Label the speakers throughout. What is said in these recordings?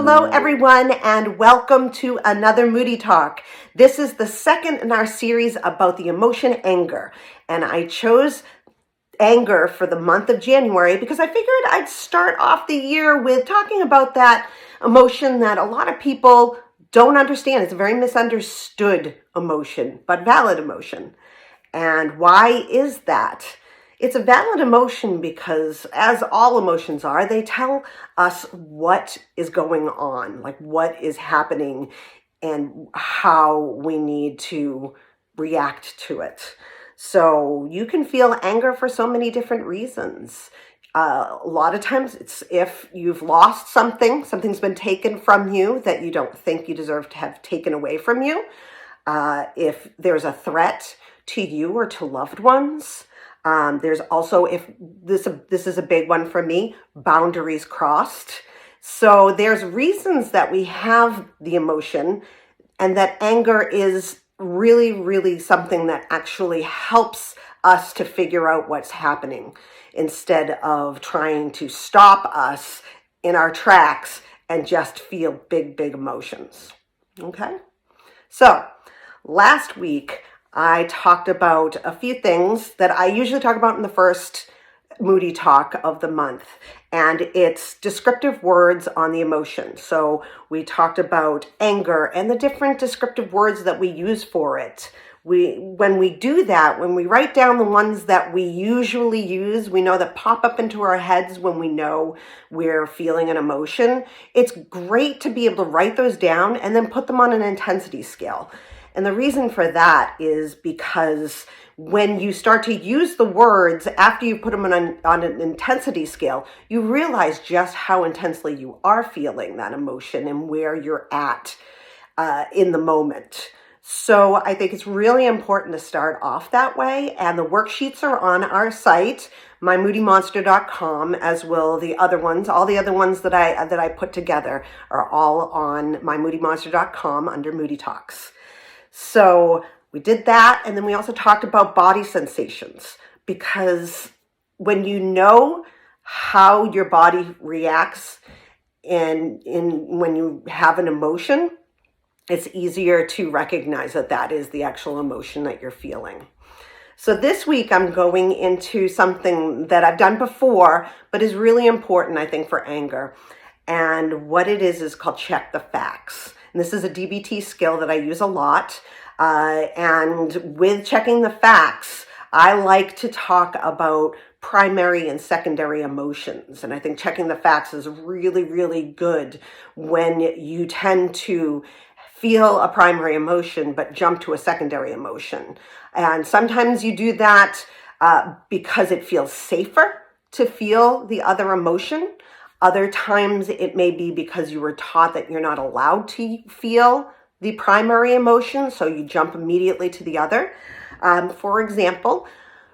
Speaker 1: Hello, everyone, and welcome to another Moody Talk. This is the second in our series about the emotion anger, and I chose anger for the month of January because I figured I'd start off the year with talking about that emotion that a lot of people don't understand. It's a very misunderstood emotion, but valid emotion. And why is that? It's a valid emotion because, as all emotions are, they tell us what is going on, like what is happening and how we need to react to it. So you can feel anger for so many different reasons. A lot of times it's if you've lost something, something's been taken from you that you don't think you deserve to have taken away from you. If there's a threat to you or to loved ones. There's also, if this is a big one for me, boundaries crossed. So there's reasons that we have the emotion, and that anger is really, really something that actually helps us to figure out what's happening instead of trying to stop us in our tracks and just feel big, big emotions. Okay? So last week, I talked about a few things that I usually talk about in the first Moody Talk of the month, and it's descriptive words on the emotion. So we talked about anger and the different descriptive words that we use for it. When we do that, when we write down the ones that we usually use, we know that pop up into our heads when we know we're feeling an emotion, it's great to be able to write those down and then put them on an intensity scale. And the reason for that is because when you start to use the words after you put them on an intensity scale, you realize just how intensely you are feeling that emotion and where you're at in the moment. So I think it's really important to start off that way. And the worksheets are on our site, mymoodymonster.com, as will the other ones. All the other ones that I put together are all on mymoodymonster.com under Moody Talks. So we did that, and then we also talked about body sensations, because when you know how your body reacts when you have an emotion, it's easier to recognize that that is the actual emotion that you're feeling. So this week I'm going into something that I've done before, but is really important, I think, for anger. And what it is called check the facts. And this is a DBT skill that I use a lot. And with checking the facts, I like to talk about primary and secondary emotions. And I think checking the facts is really, really good when you tend to feel a primary emotion, but jump to a secondary emotion. And sometimes you do that because it feels safer to feel the other emotion. Other times it may be because you were taught that you're not allowed to feel the primary emotion, so you jump immediately to the other. For example,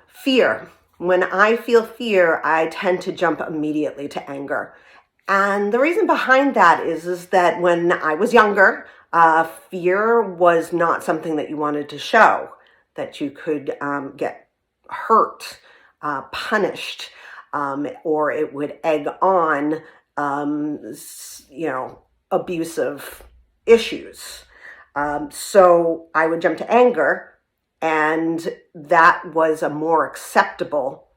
Speaker 1: fear. When I feel fear, I tend to jump immediately to anger. And the reason behind that is that when I was younger, fear was not something that you wanted to show, that you could get hurt, punished, or it would egg on, abusive issues. So I would jump to anger, and that was a more acceptable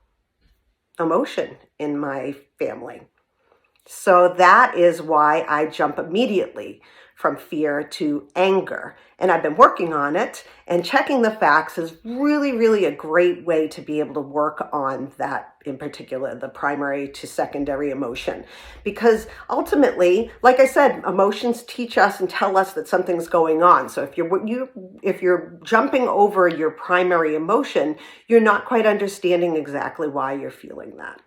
Speaker 1: emotion in my family. So that is why I jump immediately from fear to anger. And I've been working on it, and checking the facts is really, really a great way to be able to work on that, in particular, the primary to secondary emotion. Because ultimately, like I said, emotions teach us and tell us that something's going on. So if you're jumping over your primary emotion, you're not quite understanding exactly why you're feeling that.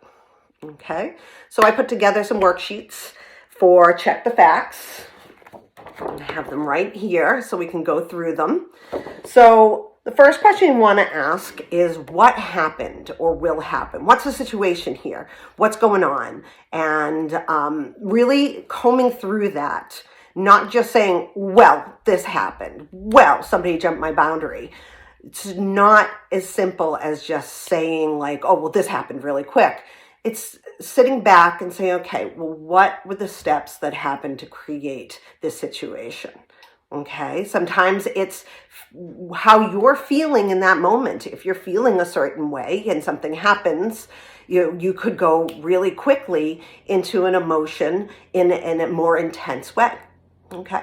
Speaker 1: Okay, so I put together some worksheets for check the facts. I have them right here so we can go through them. So the first question you want to ask is, what happened or will happen? What's the situation here? What's going on? And really combing through that, not just saying, well, this happened. Well, somebody jumped my boundary. It's not as simple as just saying like, oh, well, this happened really quick. It's sitting back and saying, okay, well, what were the steps that happened to create this situation? Okay, sometimes it's how you're feeling in that moment. If you're feeling a certain way and something happens, you could go really quickly into an emotion in a more intense way. Okay.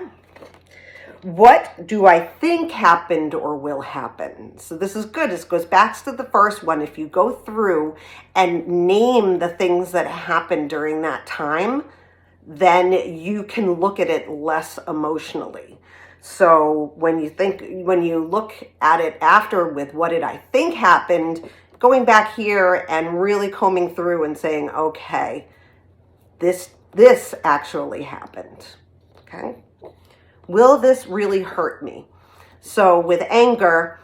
Speaker 1: What do I think happened or will happen? So this is good. This goes back to the first one. If you go through and name the things that happened during that time, then you can look at it less emotionally. So when you look at it after with what did I think happened, going back here and really combing through and saying, okay, this actually happened. Okay. Will this really hurt me? So with anger,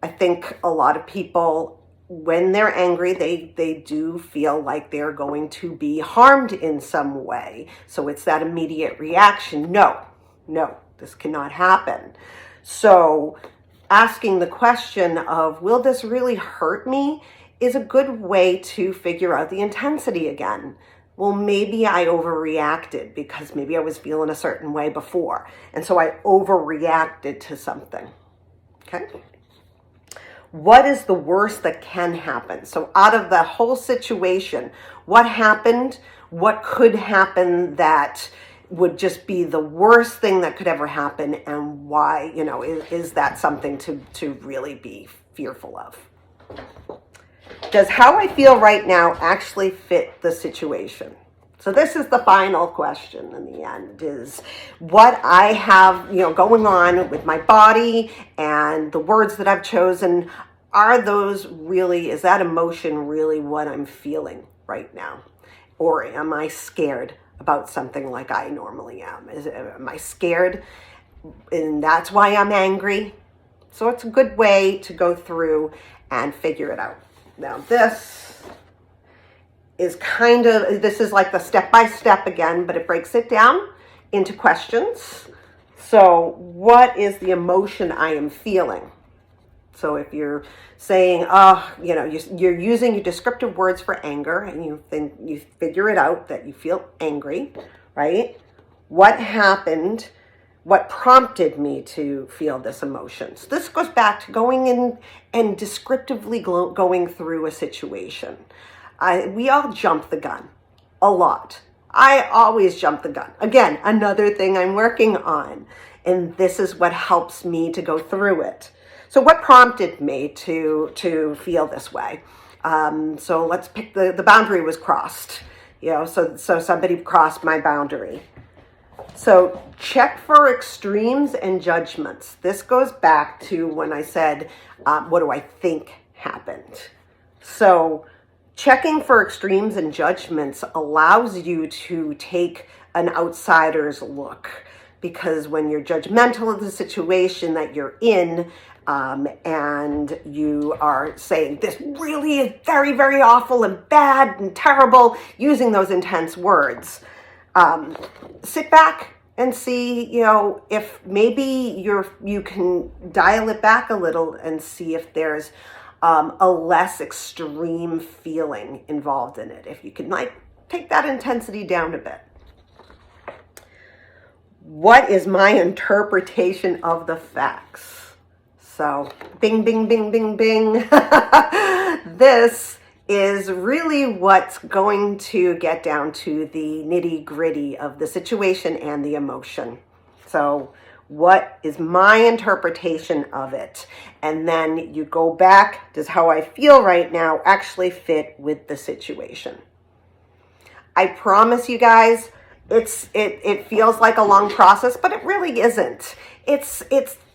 Speaker 1: I think a lot of people, when they're angry, they do feel like they're going to be harmed in some way. So it's that immediate reaction. No, this cannot happen. So asking the question of, will this really hurt me, is a good way to figure out the intensity again. Well, maybe I overreacted because maybe I was feeling a certain way before. And so I overreacted to something. Okay. What is the worst that can happen? So out of the whole situation, what happened? What could happen that would just be the worst thing that could ever happen? And why, is that something to really be fearful of? Does how I feel right now actually fit the situation? So this is the final question in the end, is what I have, going on with my body and the words that I've chosen, is that emotion really what I'm feeling right now? Or am I scared about something like I normally am? Am I scared and that's why I'm angry? So it's a good way to go through and figure it out. Now this is like the step-by-step again, but it breaks it down into questions. So what is the emotion I am feeling? So if you're saying, you're using your descriptive words for anger and you figure it out that you feel angry, right? What happened? What prompted me to feel this emotion? So this goes back to going in and descriptively going through a situation. We all jump the gun a lot. I always jump the gun. Again, another thing I'm working on. And this is what helps me to go through it. So what prompted me to feel this way? So let's pick the boundary was crossed. So somebody crossed my boundary. So check for extremes and judgments. This goes back to when I said, what do I think happened? So checking for extremes and judgments allows you to take an outsider's look, because when you're judgmental of the situation that you're in, and you are saying this really is very, very awful and bad and terrible, using those intense words, sit back and see, if maybe you can dial it back a little and see if there's a less extreme feeling involved in it. If you can take that intensity down a bit. What is my interpretation of the facts? So bing, bing, bing, bing, bing. This is really what's going to get down to the nitty gritty of the situation and the emotion. So what is my interpretation of it? And then you go back, does how I feel right now actually fit with the situation? I promise you guys, it feels like a long process, but it really isn't. It's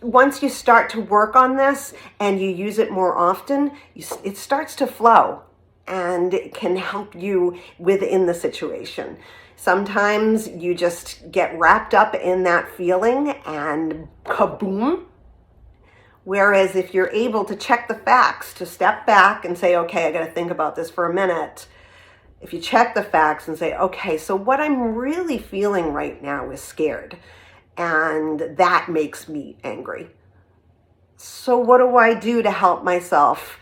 Speaker 1: once you start to work on this and you use it more often, it starts to flow and it can help you within the situation. Sometimes you just get wrapped up in that feeling and kaboom. Whereas if you're able to check the facts, to step back and say, okay, I got to think about this for a minute. If you check the facts and say, okay, so what I'm really feeling right now is scared, and that makes me angry. So what do I do to help myself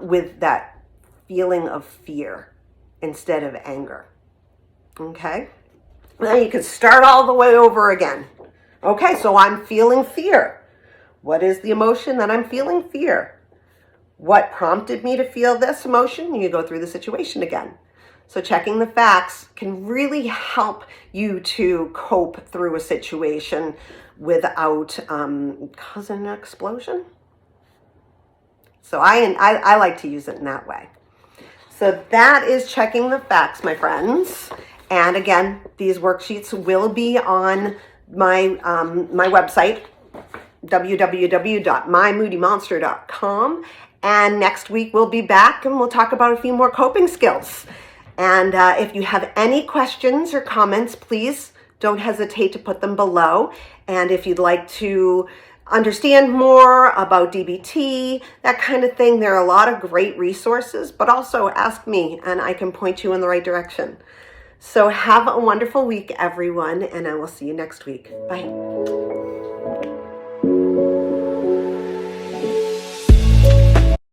Speaker 1: with that feeling of fear? instead of anger. Okay? Now you can start all the way over again. Okay, so I'm feeling fear. What is the emotion that I'm feeling? Fear. What prompted me to feel this emotion? You go through the situation again. So checking the facts can really help you to cope through a situation without causing an explosion. So I like to use it in that way. So that is checking the facts, my friends. And again, these worksheets will be on my website, www.mymoodymonster.com. And next week we'll be back and we'll talk about a few more coping skills. And if you have any questions or comments, please don't hesitate to put them below. And if you'd like to understand more about DBT, that kind of thing, there are a lot of great resources, but also ask me and I can point you in the right direction. So have a wonderful week, everyone, and I will see you next week. Bye.